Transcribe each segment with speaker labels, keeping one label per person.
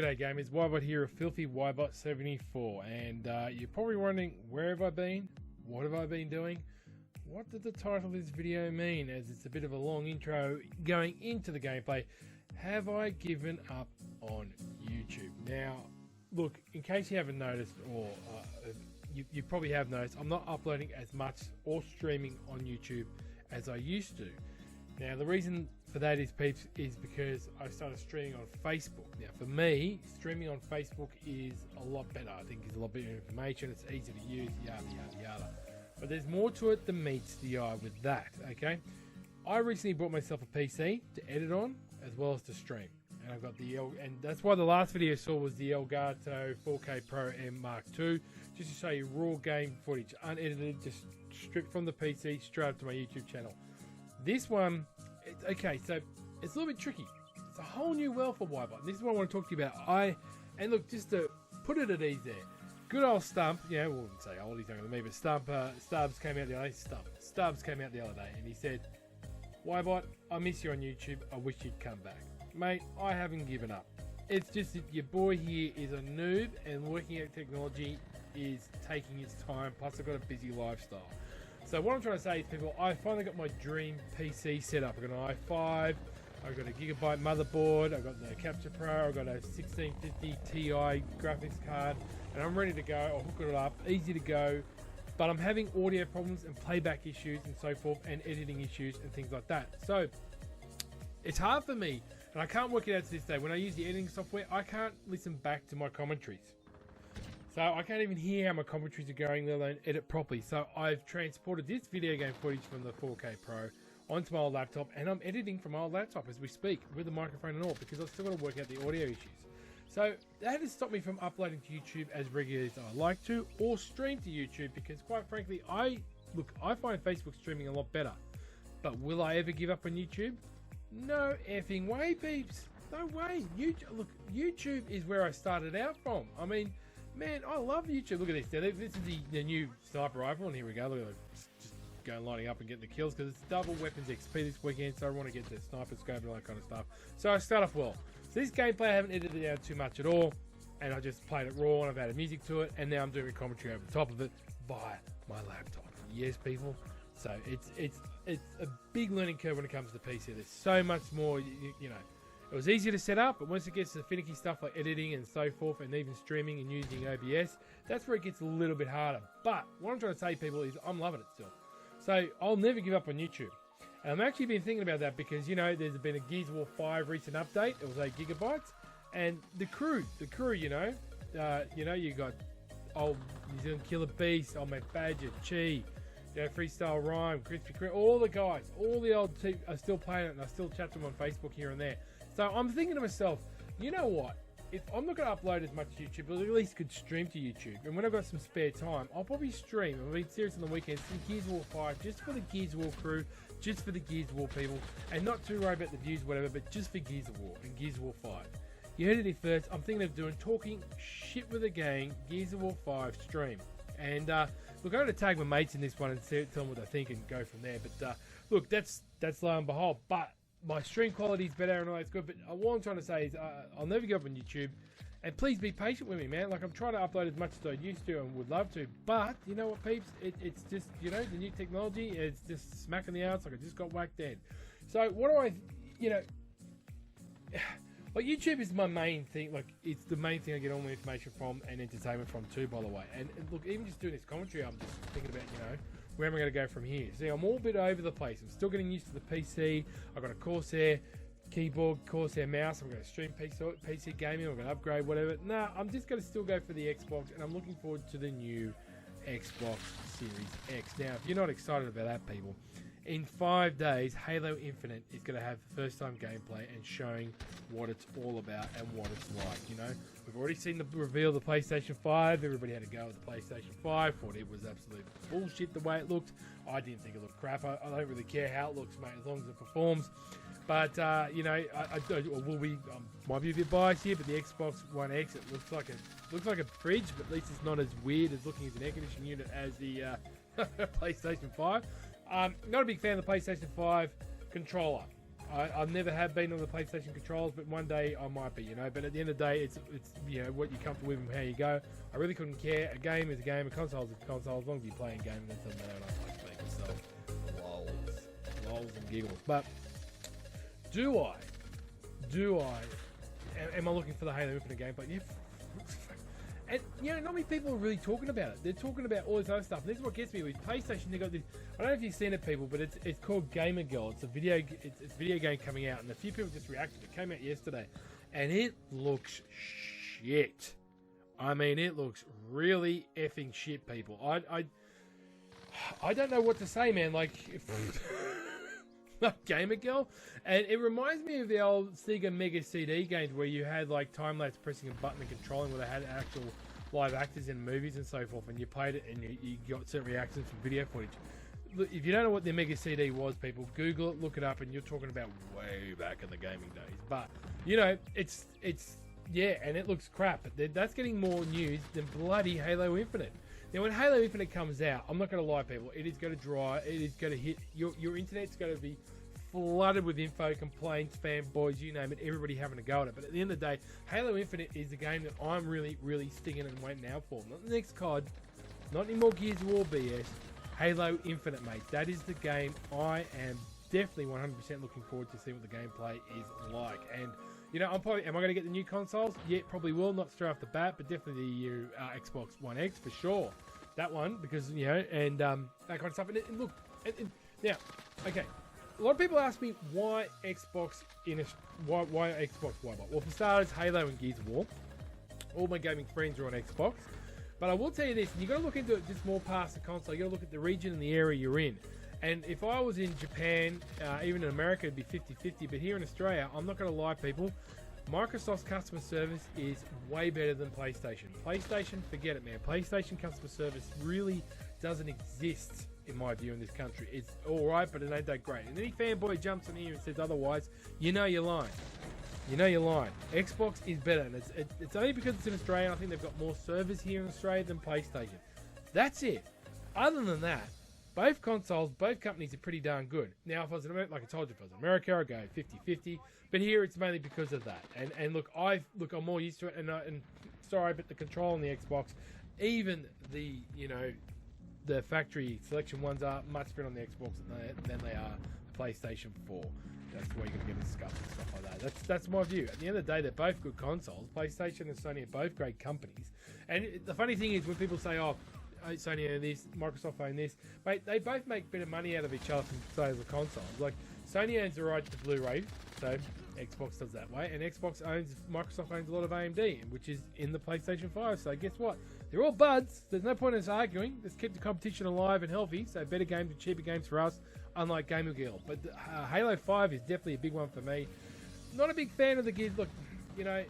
Speaker 1: G'day gamers, Ybot here of Filthy Ybot 74, and you're probably wondering, where have I been? What have I been doing? What did the title of this video mean, as it's a bit of a long intro going into the gameplay? Have I given up on YouTube? Now, look, in case you haven't noticed, or you probably have noticed, I'm not uploading as much or streaming on YouTube as I used to. Now, the reason for that is, peeps, is because I started streaming on Facebook. Now, for me, streaming on Facebook is a lot better. I think it's a lot better information. It's easy to use, yada, yada, yada. But there's more to it than meets the eye with that, okay? I recently bought myself a PC to edit on, as well as to stream. And I've got the and that's why the last video you saw was the Elgato 4K Pro M Mark II, just to show you raw game footage, unedited, just stripped from the PC, straight up to my YouTube channel. This one, okay, so it's a little bit tricky. It's a whole new world for Ybot. This is what I want to talk to you about. And look, just to put it at ease there, good old Stump, you know, I wouldn't say old, he's younger than me, but Stubbs came out the other day. Stubbs came out the other day, and he said, Ybot, I miss you on YouTube. I wish you'd come back. Mate, I haven't given up. It's just that your boy here is a noob, and working at technology is taking its time, plus I've got a busy lifestyle. So what I'm trying to say is, people, I finally got my dream PC set up. I've got an i5, I've got a gigabyte motherboard, I've got the Capture Pro, I've got a 1650 Ti graphics card, and I'm ready to go. I'll hook it up, easy to go, but I'm having audio problems and playback issues and so forth, and editing issues and things like that. So it's hard for me, and I can't work it out to this day. When I use the editing software, I can't listen back to my commentaries. So I can't even hear how my commentaries are going, let alone edit properly. So I've transported this video game footage from the 4K Pro onto my old laptop, and I'm editing from my old laptop as we speak, with the microphone and all, because I've still got to work out the audio issues. So that has stopped me from uploading to YouTube as regularly as I like to, or stream to YouTube, because quite frankly, I find Facebook streaming a lot better. But will I ever give up on YouTube? No effing way, peeps. No way. YouTube is where I started out from. I mean, man, I love YouTube. Look at this. This is the new sniper rifle, and here we go. Look at it. Just going lining up and getting the kills, because it's double weapons XP this weekend, so I want to get the sniper scope and all that kind of stuff. So I start off well. So this gameplay, I haven't edited it down too much at all, and I just played it raw, and I've added music to it, and now I'm doing a commentary over the top of it via my laptop. Yes, people. So it's a big learning curve when it comes to the PC. There's so much more, you know. It was easy to set up, but once it gets to the finicky stuff like editing and so forth, and even streaming and using OBS, that's where it gets a little bit harder. But what I'm trying to say, people, is I'm loving it still. So I'll never give up on YouTube. And I've actually been thinking about that because, you know, there's been a Gears of War 5 recent update. It was 8 gigabytes. And the crew, you know, you got old New Zealand Killer Beast, old Mate Badger, Chi, you know, Freestyle Rhyme, Crispy Crew, all the guys, all the old team are still playing it, and I still chat to them on Facebook here and there. So I'm thinking to myself, you know what? If I'm not going to upload as much to YouTube, but at least could stream to YouTube. And when I've got some spare time, I'll probably stream. I'll be serious on the weekends, some Gears of War 5, just for the Gears of War crew, just for the Gears of War people, and not too worried about the views, whatever, but just for Gears of War and Gears of War 5. You heard it here first. I'm thinking of talking shit with the gang, Gears of War 5 stream. And look, I'm going to tag my mates in this one and tell them what they think and go from there. But look, that's lo and behold. But my stream quality is better and all that's good, but what I'm trying to say is I'll never give up on YouTube, and please be patient with me, man. Like, I'm trying to upload as much as I used to and would love to, but you know what, peeps, it's just, you know, the new technology is just smacking the outs like I just got whacked dead. So what do I, you know, like, YouTube is my main thing. Like, it's the main thing I get all my information from and entertainment from too, by the way. And look, even just doing this commentary, I'm just thinking about, you know, where am I going to go from here? See, I'm all a bit over the place. I'm still getting used to the PC. I've got a Corsair keyboard, Corsair mouse. I'm going to stream PC gaming. I'm going to upgrade, whatever. Nah, I'm just going to still go for the Xbox, and I'm looking forward to the new Xbox Series X. Now, if you're not excited about that, people, in 5 days, Halo Infinite is going to have first time gameplay and showing what it's all about and what it's like, you know. We've already seen the reveal of the PlayStation 5. Everybody had to go with the PlayStation 5. Thought it was absolute bullshit the way it looked. I didn't think it looked crap. I don't really care how it looks, mate, as long as it performs. But, you know, might be a bit biased here, but the Xbox One X, it looks like a fridge, but at least it's not as weird as looking as an air conditioning unit as the PlayStation 5. Not a big fan of the PlayStation 5 controller. I've never have been on the PlayStation controls, but one day I might be, you know. But at the end of the day, it's you know what you're comfortable with and how you go. I really couldn't care. A game is a game. A console is a console. As long as you're playing a game, it doesn't matter what I like to make myself. Lols and giggles. But do I? Am I looking for the Halo Infinite gameplay? Yeah. And, you know, not many people are really talking about it. They're talking about all this other stuff. And this is what gets me with PlayStation. They got this. I don't know if you've seen it, people, but it's called Gamer Girl. It's a video game coming out, and a few people just reacted. It came out yesterday, and it looks shit. I mean, it looks really effing shit, people. I don't know what to say, man. Like, Gamer Girl, and it reminds me of the old Sega Mega CD games where you had like time lapse pressing a button and controlling, where they had actual live actors in movies and so forth, and you played it and you got certain reactions from video footage. Look, if you don't know what the Mega CD was, people, Google it, look it up, and you're talking about way back in the gaming days. But you know, it's yeah, and it looks crap. But that's getting more news than bloody Halo Infinite. Now, when Halo Infinite comes out, I'm not going to lie, people, it is going to dry. It is going to hit your internet's going to be flooded with info, complaints, fanboys, you name it, everybody having a go at it. But at the end of the day, Halo Infinite is the game that I'm really, really stinging and waiting out for. Not the next COD, not any more Gears of War BS. Halo Infinite, mate. That is the game I am definitely 100% looking forward to seeing what the gameplay is like. And you know, am I going to get the new consoles? Yeah, probably will. Not straight off the bat, but definitely the Xbox One X for sure. That one, because, you know, and that kind of stuff. And look, now, okay. A lot of people ask me why Xbox why Xbox Wibot. Well, for starters, Halo and Gears of War. All my gaming friends are on Xbox. But I will tell you this, and you've got to look into it just more past the console. You've got to look at the region and the area you're in. And if I was in Japan, even in America, it'd be 50-50. But here in Australia, I'm not going to lie, people, Microsoft's customer service is way better than PlayStation. PlayStation, forget it, man. PlayStation customer service really doesn't exist, in my view, in this country. It's all right, but it ain't that great. And any fanboy jumps in here and says otherwise, you know you're lying. You know you're lying. Xbox is better, and it's only because it's in Australia. I think they've got more servers here in Australia than PlayStation. That's it. Other than that, both consoles, both companies are pretty darn good. Now, if I was in America, like I told you, if I was in America, I'd go 50-50. But here, it's mainly because of that. And look, I'm more used to it. And sorry, but the control on the Xbox, even the, you know, the factory selection ones are much better on the Xbox than they are the PlayStation 4. That's where you're going to get the scuffs and stuff like that. That's my view. At the end of the day, they're both good consoles. PlayStation and Sony are both great companies. And the funny thing is, when people say, oh, Sony own this, Microsoft own this, mate, they both make better money out of each other from sales of consoles. Like, Sony owns the right to Blu-ray, so Xbox does that way, and Microsoft owns a lot of AMD, which is in the PlayStation 5. So guess what? They're all buds. There's no point in us arguing. Let's keep the competition alive and healthy. So better games and cheaper games for us, unlike Gamer Girl. But Halo 5 is definitely a big one for me. Not a big fan of the Gears. Look, you know,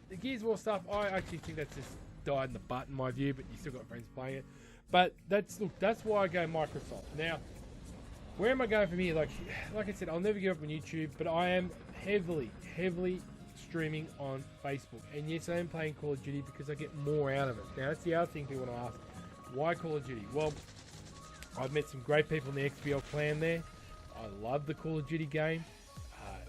Speaker 1: the Gears of War stuff, I actually think that's just died in the butt in my view, but you still got friends playing it. But that's why I go Microsoft. Now, where am I going from here? Like I said, I'll never give up on YouTube, but I am heavily streaming on Facebook. And yes, I am playing Call of Duty because I get more out of it. Now, that's the other thing people want to ask. Why Call of Duty? Well, I've met some great people in the XBL clan there. I love the Call of Duty game.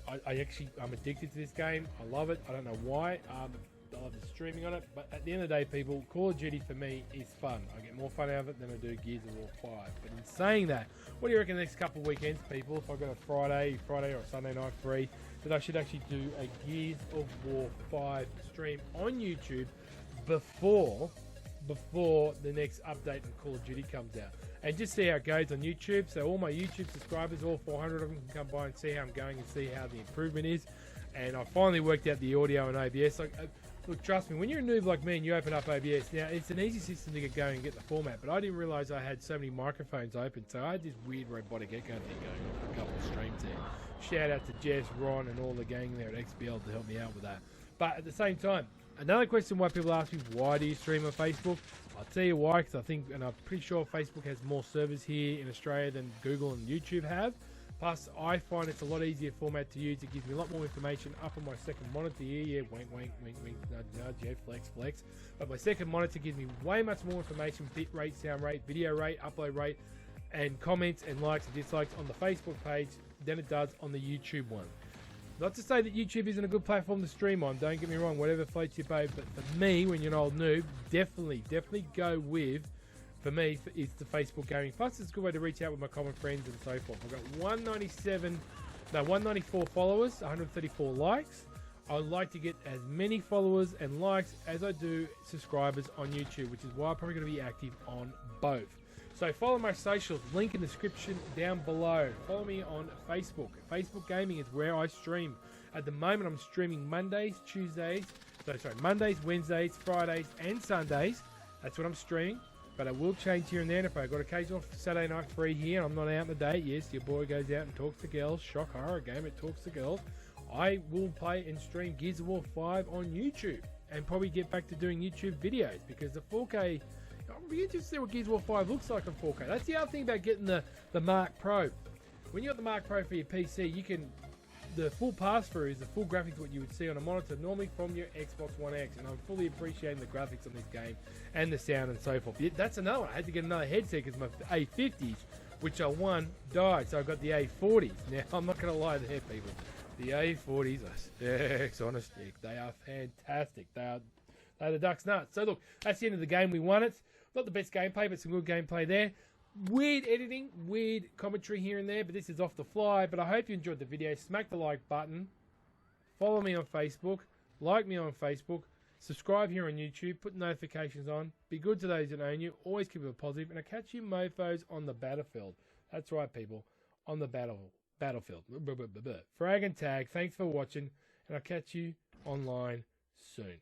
Speaker 1: I'm addicted to this game. I love it. I don't know why. I love the streaming on it. But at the end of the day, people, Call of Duty for me is fun. I get more fun out of it than I do Gears of War 5. But in saying that, what do you reckon the next couple of weekends, people, if I got a Friday or a Sunday night free, that I should actually do a Gears of War 5 stream on YouTube before the next update on Call of Duty comes out, and just see how it goes on YouTube. So all my YouTube subscribers, all 400 of them, can come by and see how I'm going and see how the improvement is. And I finally worked out the audio and OBS. Look, trust me, when you're a noob like me and you open up OBS, now it's an easy system to get going and get the format, but I didn't realize I had so many microphones open, so I had this weird robotic echo thing going on for a couple of streams there. Shout out to Jess, Ron, and all the gang there at XBL to help me out with that. But at the same time, another question why people ask me, why do you stream on Facebook? I'll tell you why, because I think, and I'm pretty sure Facebook has more servers here in Australia than Google and YouTube have. Plus, I find it's a lot easier format to use. It gives me a lot more information up on my second monitor here. Yeah, wink, wink, wink, wink, nudge, nudge, yeah, flex, flex. But my second monitor gives me way much more information, bit rate, sound rate, video rate, upload rate, and comments and likes and dislikes on the Facebook page than it does on the YouTube one. Not to say that YouTube isn't a good platform to stream on, don't get me wrong, whatever floats your boat, but for me, when you're an old noob, definitely go with, for me, it's the Facebook Gaming. Plus, it's a good way to reach out with my common friends and so forth. I've got 194 followers, 134 likes. I'd like to get as many followers and likes as I do subscribers on YouTube, which is why I'm probably going to be active on both. So follow my socials, link in the description down below. Follow me on Facebook. Facebook Gaming is where I stream. At the moment, I'm streaming Mondays, Wednesdays, Fridays, and Sundays. That's what I'm streaming. But I will change here and there. And if I got occasional Saturday night free here and I'm not out on the date, yes, your boy goes out and talks to girls. Shock horror game, it talks to girls. I will play and stream Gears of War 5 on YouTube and probably get back to doing YouTube videos because the 4K, I'm really interested to see what Gears of War 5 looks like on 4K. That's the other thing about getting the Mark Pro. When you got the Mark Pro for your PC, you can, the full pass-through is the full graphics what you would see on a monitor normally from your Xbox One X, and I'm fully appreciating the graphics on this game and the sound and so forth. That's another one. I had to get another headset because my A50s, which are one, died, so I got the A40s. Now, I'm not going to lie there, people. The A40s are sticks on a stick. They are fantastic. They're the duck's nuts. So look, that's the end of the game. We won it. Not the best gameplay, but some good gameplay there. Weird editing, weird commentary here and there, but this is off the fly. But I hope you enjoyed the video. Smack the like button. Follow me on Facebook. Like me on Facebook. Subscribe here on YouTube. Put notifications on. Be good to those that own you. Always keep it positive. And I'll catch you mofos on the battlefield. That's right, people. On the battlefield. Frag and tag. Thanks for watching, and I'll catch you online soon.